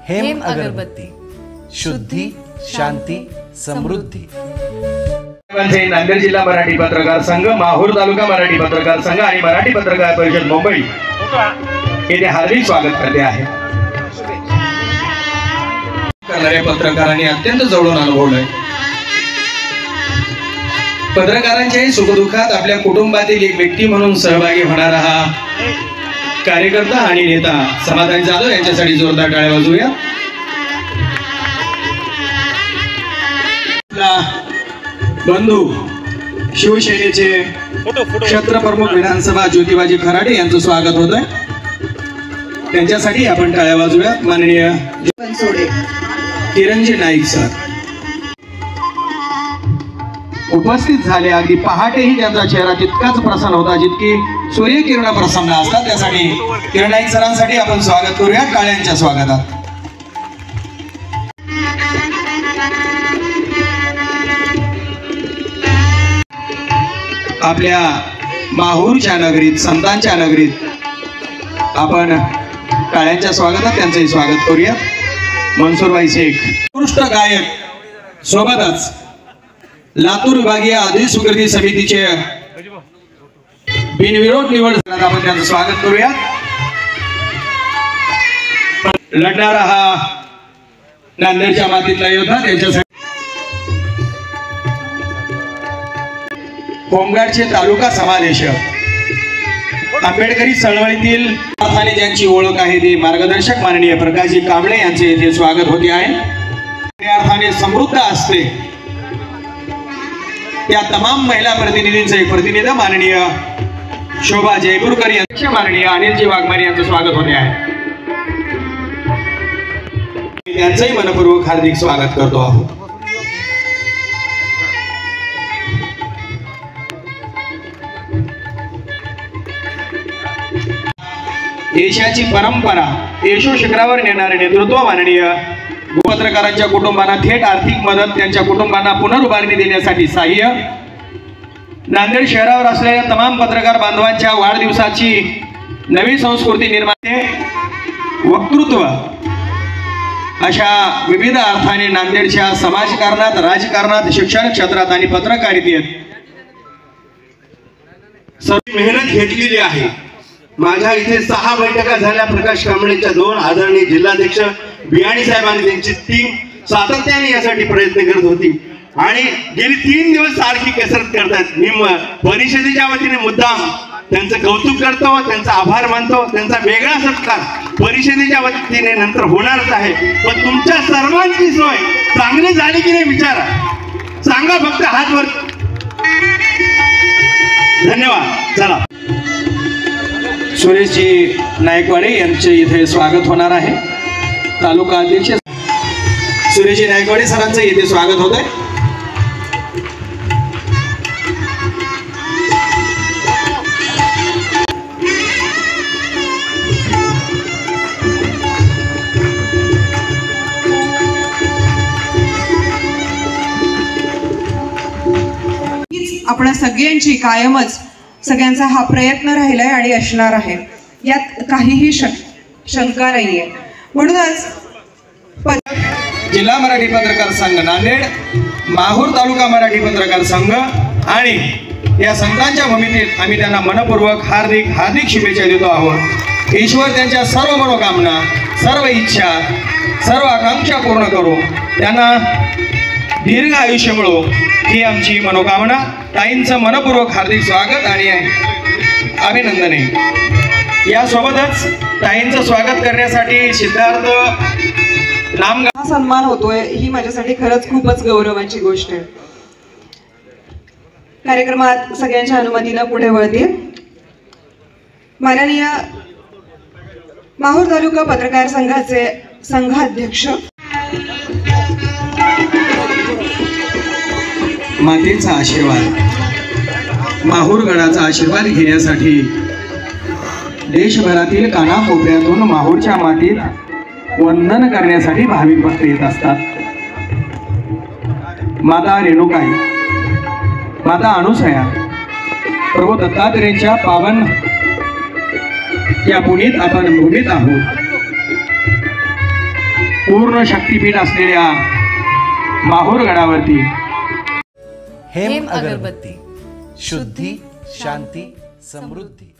हेम अगरबत्ती, शुद्धि, शांति, समृद्धि। नांदेड जिल्हा मराठी पत्रकार संघ, माहूर तालुका मराठी पत्रकार संघ आणि मराठी पत्रकार परिषद मुंबई येथे हार्दिक स्वागत करते आहे। करणाऱ्या पत्रकारांनी अत्यंत जवळून अनुभवलंय। पत्रकारांच्या सुखदुःखात आपल्या कुटुंबातील एक व्यक्ती म्हणून सहभागी होणारा हा कार्यकर्ता आणि नेता समाधान जाधव यांच्यासाठी जोरदार टाळ्या वाजवूया। बंधू शिवसेनेचे क्षेत्रप्रमुख विधानसभा ज्योतिबाजी खराडे यांचं स्वागत होत आहे, त्यांच्यासाठी आपण टाळ्या वाजवूया। माननीय किरणजी नाईक सर उपस्थित झाले। अगदी पहाटेही त्यांचा चेहरा तितकाच प्रसन्न होता जितकी सूर्यकिरण प्रसन्न असतात। त्यासाठी किरण नाईक सरांसाठी आपण स्वागत करूया टाळ्यांच्या स्वागतात। आपल्या माहूरच्या नगरीत, संतांच्या नगरीत आपण टाळ्यांच्या स्वागतात त्यांचंही स्वागत करूया। मनसूरबाई शेख उत्कृष्ट गायक, सोबतच लातूर विभागीय अधिस्वीकृती समितीचे बिनविरोध निवड झाला, आपण त्यांचं स्वागत करूया। लढणारा हा नांदेडच्या मातीतला योद्धा, त्यांच्यासाठी होमगार्डचे तालुका समादेशक, आंबेडकरी चळवळीतील अर्थाने ज्यांची ओळख आहे ते मार्गदर्शक माननीय प्रकाशजी कांबळे यांचे येथे स्वागत होते आहे। त्या अर्थाने समृद्ध असते त्या तमाम महिला प्रतिनिधींचे एक प्रतिनिधी माननीय शोभा जयपूरकर यांचे माननीय अनिलजी वाघमारे यांचं स्वागत होते आहे, त्यांचंही मनपूर्वक हार्दिक स्वागत करतो आहोत। देशाची परंपरा यशो शिखरावर नेणारे नेतृत्व माननीय पत्रकारांच्या कुटुंबांना थेट आर्थिक मदत, त्यांच्या कुटुंबांना पुनर्उभारणी देण्यासाठी सहाय्य, नांदेड शहरावर असलेल्या तमाम पत्रकार बांधवांच्या वाढदिवसाची नवी संस्कृती निर्माण, वक्तृत्व अशा विविध अर्थाने नांदेडच्या समाजकारणात, राजकारणात, शिक्षण क्षेत्रात आणि पत्रकारितेत सर्व मेहनत घेतलेली आहे। माझ्या इथे 6 बैठका झाल्या। प्रकाश कांबळेंच्या 2, आदरणीय जिल्हाध्यक्ष बियाणी साहेबांनी त्यांची टीम सातत्याने यासाठी प्रयत्न करत होती आणि गेली 3 दिवस सारखी कसरत करतात। मी परिषदेच्या वतीने मुद्दाम त्यांचं कौतुक करतो, त्यांचा आभार मानतो। त्यांचा वेगळा सत्कार परिषदेच्या वतीने नंतर होणारच आहे, पण तुमच्या सर्वांची सोय चांगली झाली की नाही विचारा, सांगा फक्त हात वर। धन्यवाद। चला सुरेशजी नायकवाडे यांचे इथे स्वागत होणार आहे। तालुका अध्यक्ष सुरेशजी नायकवाडे सरांचं इथे स्वागत होत आहे। आपल्या सगळ्यांची कायमच सगळ्यांचा हा प्रयत्न राहिलाय आणि असणार आहे, यात काहीही शंका नाहीये। म्हणूनच जिल्हा मराठी पत्रकार संघ नांदेड, माहूर तालुका मराठी पत्रकार संघ आणि या संघांच्या भूमिकेत आम्ही त्यांना मनपूर्वक हार्दिक शुभेच्छा देतो आहोत। ईश्वर त्यांच्या सर्व मनोकामना, सर्व इच्छा, सर्व आकांक्षा पूर्ण करो, त्यांना दीर्घ आयुष्य मिळो ही आमची मनोकामना। ताईंचं मनपूर्वक हार्दिक स्वागत आणि अभिनंदन आहे। यासोबतच ताईंचं स्वागत करण्यासाठी सिद्धार्थ नामगाव सन्मान होतोय ही माझ्यासाठी खरंच खूपच गौरवाची गोष्ट आहे। कार्यक्रमात सगळ्यांच्या अनुमतीने पुढे वळते। माननीय माहूर तालुका पत्रकार संघाचे संघाध्यक्ष, मातेचा आशीर्वाद, माहूरगडाचा आशीर्वाद घेण्यासाठी देशभरातील कानाकोपऱ्यातून माहूरच्या मातीत वंदन करण्यासाठी भाविक भक्त येत असतात। माता रेणुकाई, माता अनुसया, प्रभू दत्तात्रेयांच्या पावन या पुनीत आपण भूमीत आहोत। पूर्ण शक्तिपीठ असलेल्या माहूर गडावरती हेम अगरबत्ती शुद्धी शांती समृद्धी.